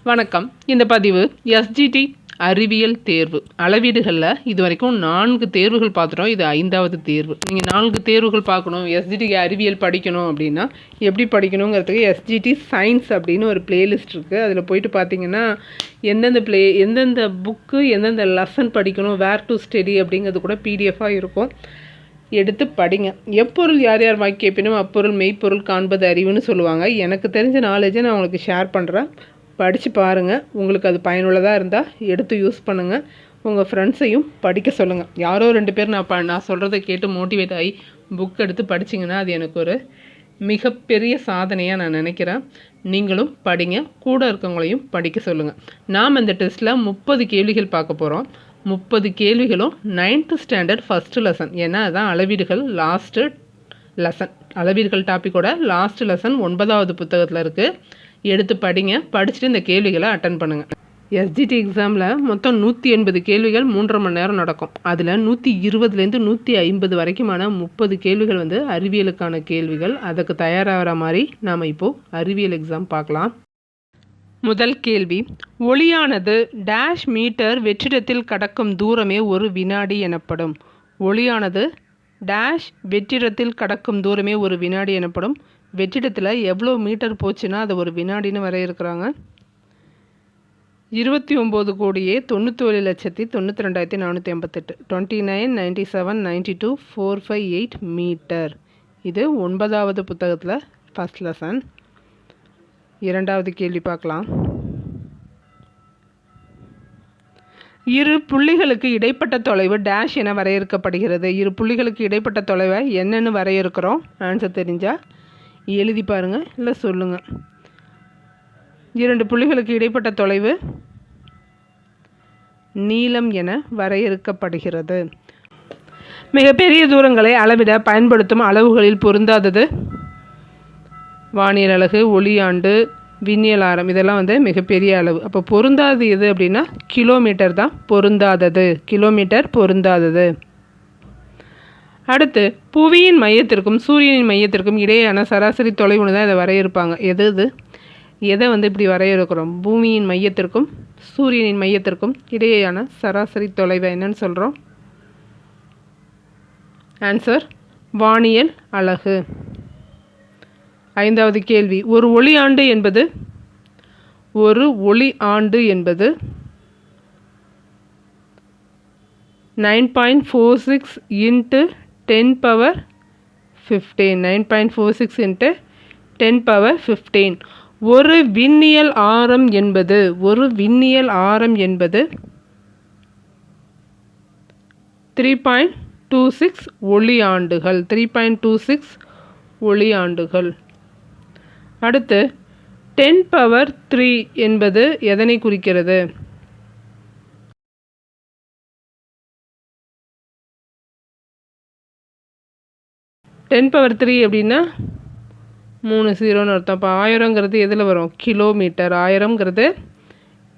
வணக்கம். இந்த பதிவு எஸ்ஜிடி அறிவியல் தேர்வு அளவீடுகளில் இது வரைக்கும் 4 தேர்வுகள் பார்த்துட்டோம். இது 5வது தேர்வு. நீங்கள் 4 தேர்வுகள் பார்க்கணும், எஸ்ஜிடி அறிவியல் படிக்கணும் அப்படின்னா எப்படி படிக்கணுங்கிறதுக்கு எஸ்ஜிடி சயின்ஸ் அப்படின்னு ஒரு பிளேலிஸ்ட் இருக்குது. அதில் போயிட்டு பார்த்தீங்கன்னா எந்தெந்த புக்கு எந்தெந்த லெசன் படிக்கணும், வேர் டு ஸ்டடி அப்படிங்கிறது கூட பிடிஎஃபாக இருக்கும். எடுத்து படிங்க. எப்பொருள் யார் யார் வாங்கி கேட்பினும் அப்பொருள் மெய்ப்பொருள் காண்பது அறிவுன்னு சொல்லுவாங்க. எனக்கு தெரிஞ்ச நாலேஜை நான் உங்களுக்கு ஷேர் பண்ணுறேன். படித்து பாருங்கள். உங்களுக்கு அது பயனுள்ளதாக இருந்தால் எடுத்து யூஸ் பண்ணுங்கள். உங்கள் ஃப்ரெண்ட்ஸையும் படிக்க சொல்லுங்கள். யாரோ 2 பேர் நான் சொல்கிறத கேட்டு மோட்டிவேட் ஆகி புக் எடுத்து படிச்சிங்கன்னா அது எனக்கு ஒரு மிகப்பெரிய சாதனையாக நான் நினைக்கிறேன். நீங்களும் படிங்க, கூட இருக்கவங்களையும் படிக்க சொல்லுங்கள். நாம் இந்த டெஸ்ட்டில் 30 கேள்விகள் பார்க்க போகிறோம். 30 கேள்விகளும் 9th ஸ்டாண்டர்ட் ஃபஸ்ட்டு லெசன். ஏன்னா அதுதான் அளவீடுகள் லாஸ்ட்டு லெசன். அளவீடுகள் டாப்பிக்கோட லாஸ்ட் லெசன் 9வது புத்தகத்தில் இருக்குது. எடுத்து படிங்க. படிச்சுட்டு இந்த கேள்விகளை அட்டன் பண்ணுங்கள். எஸ்ஜிடி எக்ஸாமில் மொத்தம் 180 கேள்விகள் 3.5 மணி நேரம் நடக்கும். அதில் 120லேருந்து 150 வரைக்குமான 30 கேள்விகள் அறிவியலுக்கான கேள்விகள். அதுக்கு தயாராகிற மாதிரி நாம் இப்போது அறிவியல் எக்ஸாம் பார்க்கலாம். முதல் கேள்வி, ஒளியானது டேஷ் மீட்டர் வெற்றிடத்தில் கடக்கும் தூரமே ஒரு வினாடி எனப்படும். ஒளியானது டேஷ் வெற்றிடத்தில் கடக்கும் தூரமே ஒரு வினாடி எனப்படும். வெற்றிடத்தில் எவ்வளோ மீட்டர் போச்சுன்னா அதை ஒரு வினாடின்னு வரையிருக்கிறாங்க. 29,91,92,458 29, 97, 92, 458 மீட்டர். இது 9வது புத்தகத்தில் ஃபஸ்ட் லெசன். 2வது கேள்வி பார்க்கலாம். இரு புள்ளிகளுக்கு இடைப்பட்ட தொலைவு டேஷ் என வரையறுக்கப்படுகிறது. இரு புள்ளிகளுக்கு இடைப்பட்ட தொலைவை என்னென்னு வரையறுக்கிறோம். ஆன்சர் தெரிஞ்சால் எழுதி பாருங்கள், இல்லை சொல்லுங்கள். 2 புள்ளிகளுக்கு இடைப்பட்ட தொலைவு நீளம் என வரையறுக்கப்படுகிறது. மிகப்பெரிய தூரங்களை அளவிட பயன்படுத்தும் அளவுகளில் பொருந்தாதது வானியல் அலகு, ஒளியாண்டு, விண்ணியல் ஆரம். இதெல்லாம் மிகப்பெரிய அளவு. அப்போ பொருந்தாதது எது அப்படின்னா கிலோமீட்டர் தான் பொருந்தாதது. கிலோமீட்டர் பொருந்தாதது. அடுத்து, புவியின் மையத்திற்கும் சூரியனின் மையத்திற்கும் இடையேயான சராசரி தொலைவுன்னு தான் இதை வரையறுப்பாங்க. எதை இப்படி வரையறுக்கிறோம்? பூமியின் மையத்திற்கும் சூரியனின் மையத்திற்கும் இடையேயான சராசரி தொலைவை என்னன்னு சொல்கிறோம்? ஆன்சர் வானியல் அலகு. 5வது கேள்வி, ஒரு ஒளி ஆண்டு என்பது 9.46 × 10⁻15. 9.46 × 10⁻15. ஒரு விண்ணியல் ஆரம் என்பது 3.26 ஒளியாண்டுகள். 3.26 ஒளியாண்டுகள். அடுத்து, 10⁻3 என்பது எதனை குறிக்கிறது? (10⁻3) அப்படின்னா 3 0ன்னு அர்த்தம். அப்போ 1000ங்கிறது எதில் வரும்? கிலோமீட்டர். 1000ங்கிறது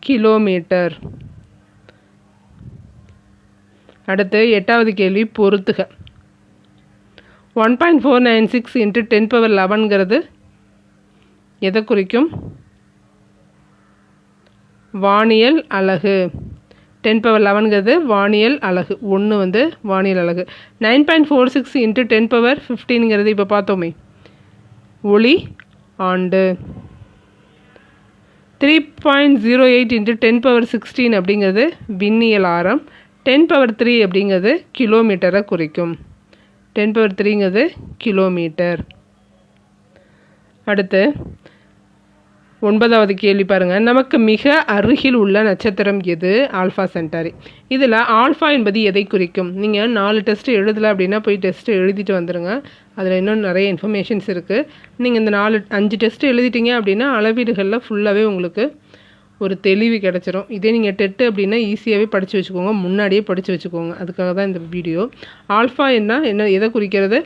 கிலோமீட்டர். அடுத்து 8வது கேள்வி, பொறுத்துக. 1.496 × 10⁻11ங்கிறது எதை குறிக்கும்? வானியல் அலகு. 10⁻11ங்கிறது வானியல் அலகு. 1 வானியல் அலகு. 9.46 × 10⁻15ங்கிறது இப்போ பார்த்தோமே ஒளி ஆண்டு. 3.08 × 10⁻16 அப்படிங்கிறது விண்ணியல் ஆரம். 10⁻3 அப்படிங்கிறது கிலோமீட்டரை குறிக்கும். 10⁻3ங்கிறது கிலோமீட்டர். அடுத்து 9வது கேள்வி பாருங்கள். நமக்கு மிக அருகில் உள்ள நட்சத்திரம் எது? Alpha Centauri. இதில் ஆல்ஃபா என்பது எதை குறிக்கும்? நீங்கள் 4 டெஸ்ட்டு எழுதலை அப்படின்னா போய் டெஸ்ட்டு எழுதிட்டு வந்துடுங்க. அதில் இன்னும் நிறைய இன்ஃபர்மேஷன்ஸ் இருக்குது. நீங்கள் இந்த 5 டெஸ்ட்டு எழுதிட்டீங்க அப்படின்னா அளவீடுகளில் ஃபுல்லாகவே உங்களுக்கு ஒரு தெளிவு கிடச்சிரும். இதே நீங்கள் டெட்டு அப்படின்னா ஈஸியாகவே படித்து வச்சுக்கோங்க, முன்னாடியே படித்து வச்சுக்கோங்க. அதுக்காக தான் இந்த வீடியோ. ஆல்ஃபா என்ன எதை குறிக்கிறது?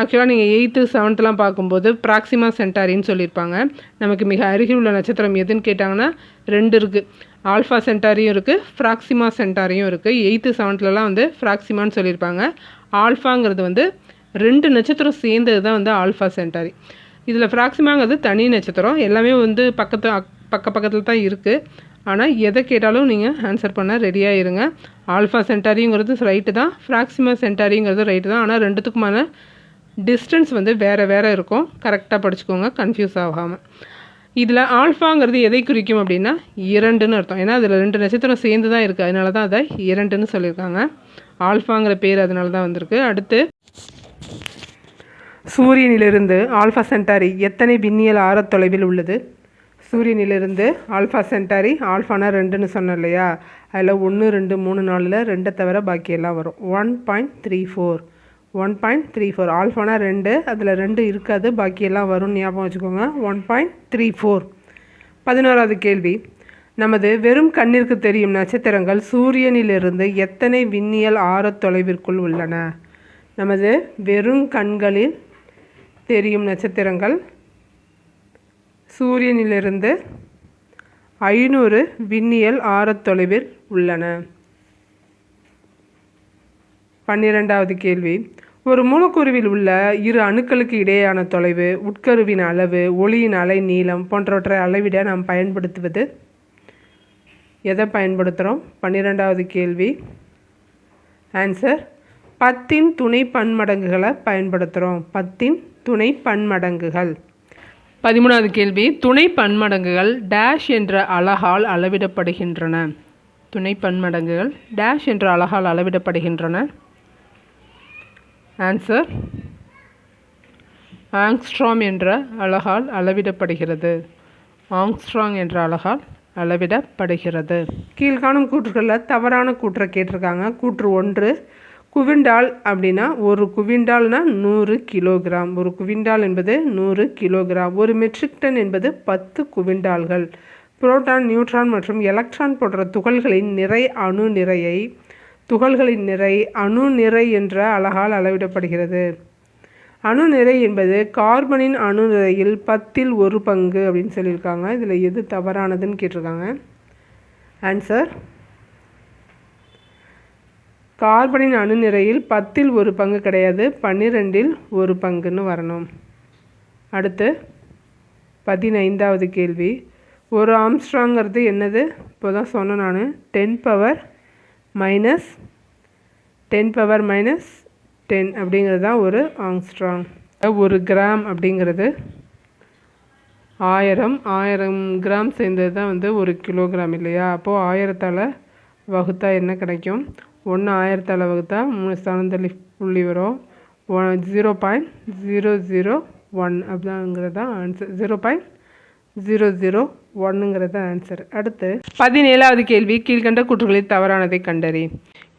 ஆக்சுவலாக நீங்கள் 8th 7th பார்க்கும்போது ப்ராக்சிமா சென்டாரின்னு சொல்லியிருப்பாங்க. நமக்கு மிக அருகில் உள்ள நட்சத்திரம் எதுன்னு கேட்டாங்கன்னா 2 இருக்குது. ஆல்ஃபா சென்டாரியும் இருக்குது, ப்ராக்சிமா சென்டாரியும் இருக்குது. 8th 7th ப்ராக்சிமான்னு சொல்லியிருப்பாங்க. ஆல்ஃபாங்கிறது 2 நட்சத்திரம் சேர்ந்தது தான் ஆல்ஃபா சென்டாரி. இதில் ப்ராக்சிமாங்கிறது தனி நட்சத்திரம். எல்லாமே பக்கத்தில் தான் இருக்குது. ஆனால் எதை கேட்டாலும் நீங்கள் ஆன்சர் பண்ண ரெடியாக இருங்க. ஆல்ஃபா சென்டாரிங்கிறது ரைட்டு தான், ஃப்ராக்சிமா சென்டாரிங்கிறது ரைட்டு தான். ஆனால் ரெண்டுத்துக்குமான டிஸ்டன்ஸ் வந்து வேறு இருக்கும். கரெக்டாக படிச்சுக்கோங்க, கன்ஃபியூஸ் ஆகாமல். இதில் ஆல்ஃபாங்கிறது எதை குறிக்கும் அப்படின்னா 2ன்னு அர்த்தம். ஏன்னா அதில் 2 நட்சத்திரம் சேர்ந்து தான் இருக்குது, அதனால தான் அதை 2ன்னு சொல்லியிருக்காங்க. ஆல்ஃபாங்கிற பேர் அதனால தான் வந்திருக்கு. அடுத்து, சூரியனிலிருந்து ஆல்ஃபா சென்டாரி எத்தனை விண்ணியல் ஆரத்தொலைவில் உள்ளது? சூரியனிலிருந்து ஆல்ஃபா சென்டாரி, ஆல்ஃபானா 2ன்னு சொன்னோம் இல்லையா, அதில் 1 2 3 4ல் 2 தவிர பாக்கியெல்லாம் வரும். 1.34 ஆல்ஃபானா 2, அதில் 2 இருக்காது, பாக்கியெல்லாம் வரும், ஞாபகம் வச்சுக்கோங்க. 1.34. 11வது கேள்வி, நமது வெறும் கண்ணிற்கு தெரியும் நட்சத்திரங்கள் சூரியனிலிருந்து எத்தனை விண்ணியல் ஆரத்தொலைவிற்குள் உள்ளன? நமது வெறும் கண்களில் தெரியும் நட்சத்திரங்கள் சூரியனிலிருந்து 500 விண்ணியல் ஆரத்தொலைவில் உள்ளன. 12வது கேள்வி, ஒரு மூலக்கூறுவில் உள்ள இரு அணுக்களுக்கு இடையேயான தொலைவு, உட்கருவின் அளவு, ஒளியின் அலை நீளம் போன்றவற்றை அளவிட நாம் பயன்படுத்துவது எதை பயன்படுத்துகிறோம்? 12வது கேள்வி ஆன்சர் 10ன் துணை பன்மடங்குகளை பயன்படுத்துகிறோம். 10ன் துணை பன்மடங்குகள். 13வது கேள்வி, துணை பன்மடங்குகள் டேஷ் என்ற அலகால் அளவிடப்படுகின்றன. துணை பன்மடங்குகள் டேஷ் என்ற அலகால் அளவிடப்படுகின்றன. ஆன்சர் ஆங்ஸ்ட்ராம் என்ற அலகால் அளவிடப்படுகிறது. ஆங்ஸ்ட்ராங் என்ற அலகால் அளவிடப்படுகிறது. கீழ்காணும் கூற்றுகளில் தவறான கூற்றை கேட்டிருக்காங்க. கூற்று 1, குவிண்டால் அப்படின்னா ஒரு குவிண்டால்னா 100 கிலோகிராம். ஒரு குவிண்டால் என்பது 100 கிலோகிராம். ஒரு மெட்ரிக் டன் என்பது 10 குவிண்டால்கள். புரோட்டான், நியூட்ரான் மற்றும் எலக்ட்ரான் போன்ற துகள்களின் நிறை அணு நிறையை துகள்களின் நிறை அணு நிறை என்ற அலகால் அளவிடப்படுகிறது. அணு நிறை என்பது கார்பனின் அணு நிறையில் 10ல் 1 பங்கு அப்படின்னு சொல்லியிருக்காங்க. இதில் எது தவறானதுன்னு கேட்டிருக்காங்க. ஆன்சர் கார்பனின் அணு நிறையில் 10ல் 1 பங்கு கிடையாது, 12ல் 1 பங்குன்னு வரணும். அடுத்து 15வது கேள்வி, ஒரு ஆம்ஸ்ட்ராங்கிறது என்னது? இப்போ தான் சொன்னேன் நான், 10⁻⁻10 அப்படிங்கிறது தான் ஒரு ஆங்ஸ்ட்ராங். ஒரு கிராம் அப்படிங்கிறது 1000 கிராம் சேர்ந்தது தான் வந்து ஒரு கிலோகிராம் இல்லையா? அப்போது 1000ஆல் வகுத்தா என்ன கிடைக்கும்? 1 1000ஆல் வகுத்தா 3 ஸ்தானத்தள்ளி புள்ளி வரும். 0.001 அப்படிங்கிறது தான் ஆன்சர். 0.001ங்கிறது ஆன்சர். அடுத்து 17வது கேள்வி, கீழ்கண்ட கூற்றுகளில் தவறானதை கண்டறி.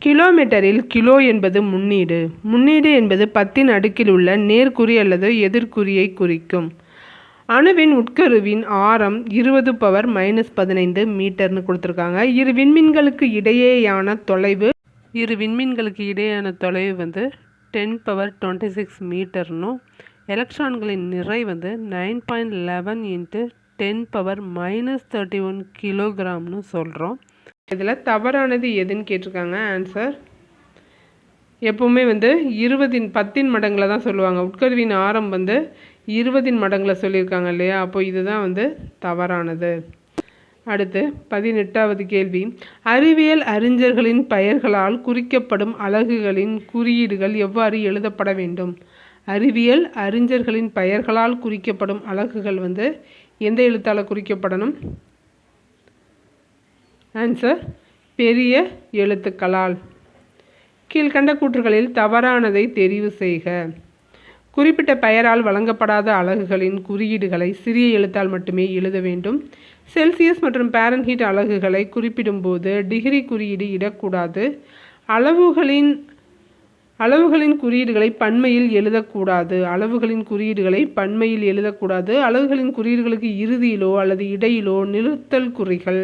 கிலோமீட்டரில் கிலோ என்பது முன்னீடு. முன்னீடு என்பது 10ன் அடுக்கில் உள்ள நேர்குறி அல்லது எதிர்குறியை குறிக்கும். அணுவின் உட்கருவின் ஆரம் 10⁻⁻15 மீட்டர்னு கொடுத்துருக்காங்க. இரு விண்மீன்களுக்கு இடையேயான தொலைவு வந்து 10⁻26 மீட்டர்னும், எலக்ட்ரான்களின் நிறை வந்து 9.11 × 10⁻−31 கிலோகிராம்னு சொல்கிறோம். இதில் தவறானது எதுன்னு கேட்டிருக்காங்க. ஆன்சர் எப்போவுமே வந்து 10ன் மடங்கில் தான் சொல்லுவாங்க. உட்கருவின் ஆரம் வந்து 20ன் மடங்கில் சொல்லியிருக்காங்க இல்லையா? அப்போ இதுதான் வந்து தவறானது. அடுத்து 18வது கேள்வி, அறிவியல் அறிஞர்களின் பெயர்களால் குறிக்கப்படும் அலகுகளின் குறியீடுகள் எவ்வாறு எழுதப்பட வேண்டும்? அறிவியல் அறிஞர்களின் பெயர்களால் குறிக்கப்படும் அலகுகள் வந்து எந்த எழுத்தால் குறிக்கப்படணும்? ஆன்சர் பெரிய எழுத்துக்களால். கீழ்கண்ட கூற்றுகளில் தவறானதை தெரிவு செய்க. குறிப்பிட்ட பெயரால் வழங்கப்படாத அலகுகளின் குறியீடுகளை சிறிய எழுத்தால் மட்டுமே எழுத வேண்டும். செல்சியஸ் மற்றும் பாரன்ஹீட் அலகுகளை குறிப்பிடும்போது டிகிரி குறியீடு இடக்கூடாது. அளவுகளின் குறியீடுகளை பன்மையில் எழுதக்கூடாது. அளவுகளின் குறியீடுகளுக்கு இறுதியிலோ அல்லது இடையிலோ நிறுத்தல் குறிகள்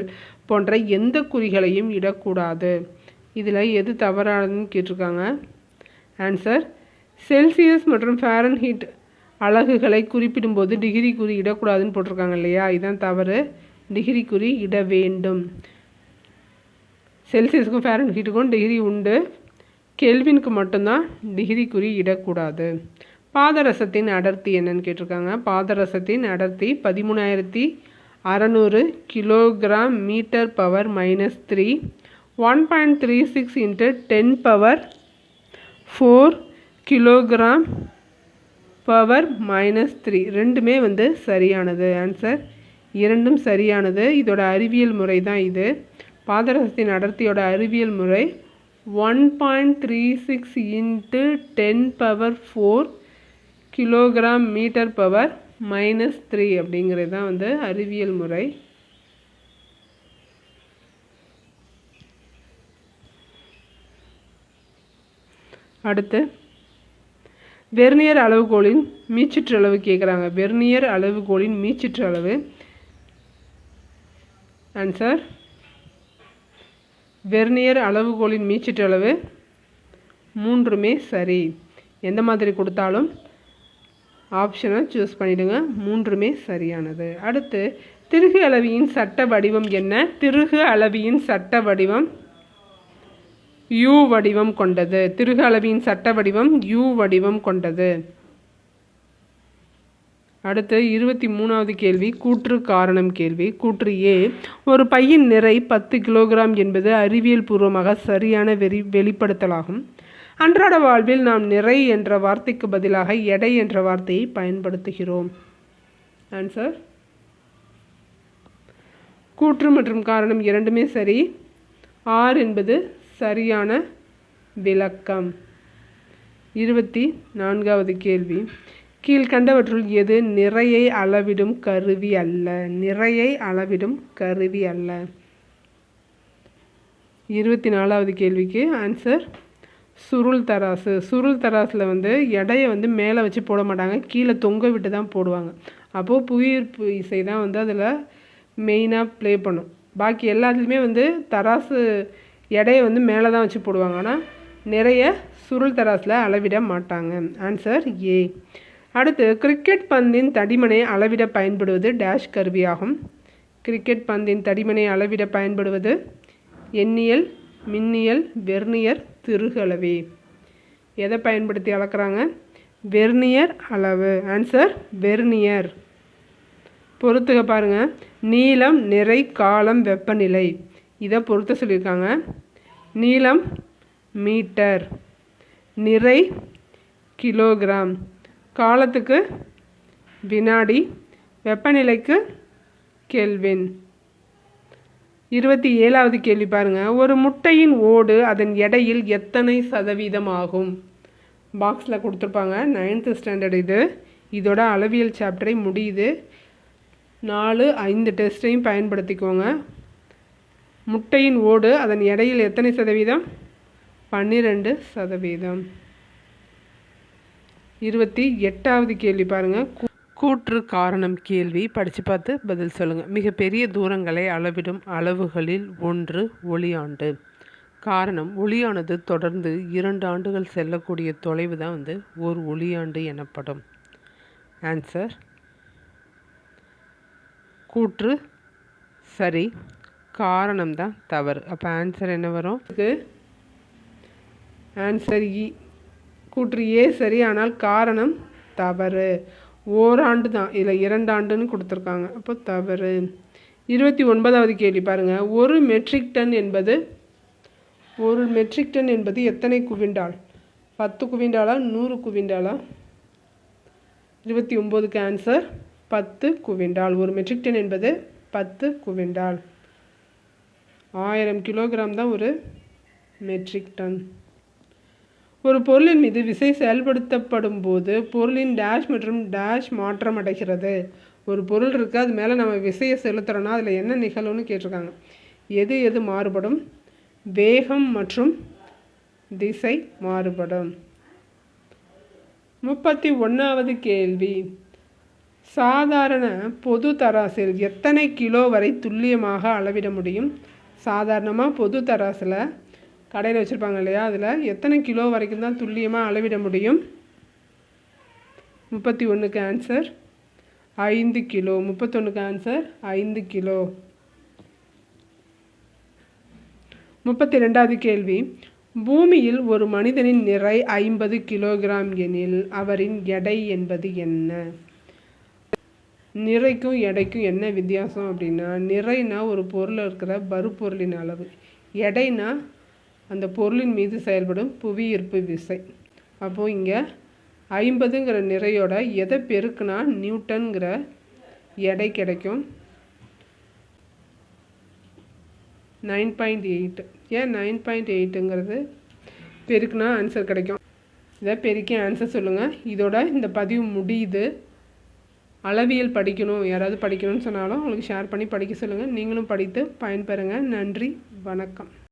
போன்ற எந்த குறிகளையும் இடக்கூடாது. இதில் எது தவறானதுன்னு கேட்டிருக்காங்க. ஆன்சர் செல்சியஸ் மற்றும் ஃபாரன்ஹீட் அலகுகளை குறிப்பிடும்போது டிகிரி குறி இடக்கூடாதுன்னு போட்டிருக்காங்க இல்லையா? இதுதான் தவறு. டிகிரி குறி இட வேண்டும். செல்சியஸுக்கும் ஃபாரன்ஹீட்டுக்கும் டிகிரி உண்டு, கெல்வினுக்கு மட்டும்தான் டிகிரி குறி இடக்கூடாது. பாதரசத்தின் அடர்த்தி என்னன்னு கேட்டிருக்காங்க. பாதரசத்தின் அடர்த்தி 600 kilogram metre power -3. 1.36 into 10 power 4 kilogram power -3. ரெண்டுமே வந்து சரியானது. ஆன்சர் இரண்டும் சரியானது. இதோட அறிவியல் முறை தான் இது. பாதரசத்தின் அடர்த்தியோட அறிவியல் முறை 1.36 into 10 power 4 kilogram metre power -3 அப்படிங்கிறது தான் வந்து அறிவியல் முறை. அடுத்து வெர்னியர் அளவுகோலின் மீச்சிற்றளவு கேட்குறாங்க. வெர்னியர் அளவுகோலின் மீச்சிற்றளவு. ஆன்சர் வெர்னியர் அளவுகோலின் மீச்சிற்றளவு மூன்றுமே சரி. எந்த மாதிரி கொடுத்தாலும் ஆப்ஷனை சூஸ் பண்ணிவிடுங்க. மூன்றுமே சரியானது. அடுத்து திருகு அளவியின் சட்ட வடிவம் என்ன? திருகு அளவியின் சட்ட வடிவம் U வடிவம் கொண்டது. திருகு அளவியின் சட்ட வடிவம் U வடிவம் கொண்டது. அடுத்து 23வது கேள்வி கூற்று காரணம் கேள்வி. கூற்று A, ஒரு பையின் நிறை 10 கிலோகிராம் என்பது அறிவியல் பூர்வமாக சரியான வெளிப்படுத்தலாகும். அன்றாட வாழ்வில் நாம் நிறை என்ற வார்த்தைக்கு பதிலாக எடை என்ற வார்த்தையை பயன்படுத்துகிறோம். ஆன்சர் கூற்று மற்றும் காரணம் இரண்டுமே சரி. R என்பது சரியான விளக்கம். 24வது கேள்வி, கீழ்கண்டவற்றுள் எது நிறையை அளவிடும் கருவி அல்ல? நிறையை அளவிடும் கருவி அல்ல. 24வது கேள்விக்கு ஆன்சர் சுருள் தராசு. சுருள் தராசில் வந்து எடையை வந்து மேலே வச்சு போட மாட்டாங்க, கீழே தொங்க விட்டு தான் போடுவாங்க. அப்போது புவியீர்ப்பு இசை தான் வந்து அதில் மெயினாக ப்ளே பண்ணும். பாக்கி எல்லாத்துலேயுமே வந்து தராசு எடையை வந்து மேலே தான் வச்சு போடுவாங்க. ஆனால் நிறைய சுருள் தராசில் அளவிட மாட்டாங்க. Answer A. அடுத்து கிரிக்கெட் பந்தின் தடிமனை அளவிட பயன்படுவது டேஷ் கருவியாகும். கிரிக்கெட் பந்தின் தடிமனை அளவிட பயன்படுவது எண்ணியல், மின்னியல், வெர்னியர், திருகளவி. எதை பயன்படுத்தி அளக்குறாங்க? வெர்னியர் அளவு. Answer vernier. பொறுத்துக பாருங்கள். நீளம், நிறை, காலம், வெப்பநிலை இதை பொறுத்த சொல்லியிருக்காங்க. நீளம் மீட்டர், நிறை கிலோகிராம், காலத்துக்கு வினாடி, வெப்பநிலைக்கு கெல்வின். 27வது கேள்வி பாருங்கள். ஒரு முட்டையின் ஓடு அதன் எடையில் எத்தனை சதவீதம் ஆகும்? பாக்ஸில் கொடுத்துருப்பாங்க. 9th ஸ்டாண்டர்ட் இது. இதோட அளவியல் சாப்டரை முடியுது. 4-5 டெஸ்ட்டையும் பயன்படுத்திக்கோங்க. முட்டையின் ஓடு அதன் எடையில் எத்தனை சதவீதம்? 12%. 28வது கேள்வி பாருங்கள். கூற்று காரணம் கேள்வி படித்து பார்த்து பதில் சொல்லுங்கள். மிகப்பெரிய தூரங்களை அளவிடும் அளவுகளில் ஒன்று ஒளியாண்டு. காரணம், ஒளியானது தொடர்ந்து 2 ஆண்டுகள் செல்லக்கூடிய தொலைவு தான் வந்து ஒரு ஒளியாண்டு எனப்படும். ஆன்சர் கூற்று சரி, காரணம் தான் தவறு. அப்போ ஆன்சர் என்ன வரும்? ஆன்சர் இ. கூற்று ஏ சரி, ஆனால் காரணம் தவறு. ஓராண்டு தான், இதில் 2 ஆண்டுன்னு கொடுத்துருக்காங்க. அப்போ தவறு. 29வது கேள்வி பாருங்கள். ஒரு மெட்ரிக் டன் என்பது எத்தனை குவிண்டால்? 10 குவிண்டாலா 100 குவிண்டாலா? 29க்கு ஆன்சர் 10 குவிண்டால். ஒரு மெட்ரிக் டன் என்பது 10 குவிண்டால். 1000 கிலோகிராம் தான் ஒரு மெட்ரிக் டன். ஒரு பொருளின் மீது விசை செயல்படுத்தப்படும் போது பொருளின் டேஷ் மற்றும் டேஷ் மாற்றம் அடைகிறது. ஒரு பொருள் இருக்குது, அது மேலே நம்ம விசையை செலுத்துகிறோன்னா அதில் என்ன நிகழும்னு கேட்டிருக்காங்க. எது மாறுபடும்? வேகம் மற்றும் திசை மாறுபடும். 31வது கேள்வி. சாதாரண பொது தராசில் எத்தனை கிலோ வரை துல்லியமாக அளவிட முடியும்? சாதாரணமாக பொது தராசில் கடையில் வச்சுருப்பாங்க இல்லையா, அதில் எத்தனை கிலோ வரைக்கும் தான் துல்லியமாக அளவிட முடியும்? 31க்கு ஆன்சர் 5 கிலோ. 31க்கு ஆன்சர் 5 கிலோ. 32வது கேள்வி. பூமியில் ஒரு மனிதனின் நிறை 50 கிலோகிராம் எனில் அவரின் எடை என்பது என்ன? நிறைக்கும் எடைக்கும் என்ன வித்தியாசம் அப்படின்னா, நிறைனா ஒரு பொருளில் இருக்கிற பருப்பொருளின் அளவு, எடைனா அந்த பொருளின் மீது செயல்படும் புவியீர்ப்பு விசை. அப்போது இங்கே 50ங்கிற நிறையோட எதை பெருக்குனா நியூட்டன்கிற எடை கிடைக்கும். 9.8. ஏன் 9.8ங்கிறது பெருக்குனா ஆன்சர் கிடைக்கும். இதை பெருக்கி ஆன்சர் சொல்லுங்கள். இதோட இந்த பதிவு முடியுது. அளவியல் படிக்கணும், யாராவது படிக்கணும்னு சொன்னாலும் உங்களுக்கு ஷேர் பண்ணி படிக்க சொல்லுங்கள். நீங்களும் படித்து பயன்பெறுங்க. நன்றி, வணக்கம்.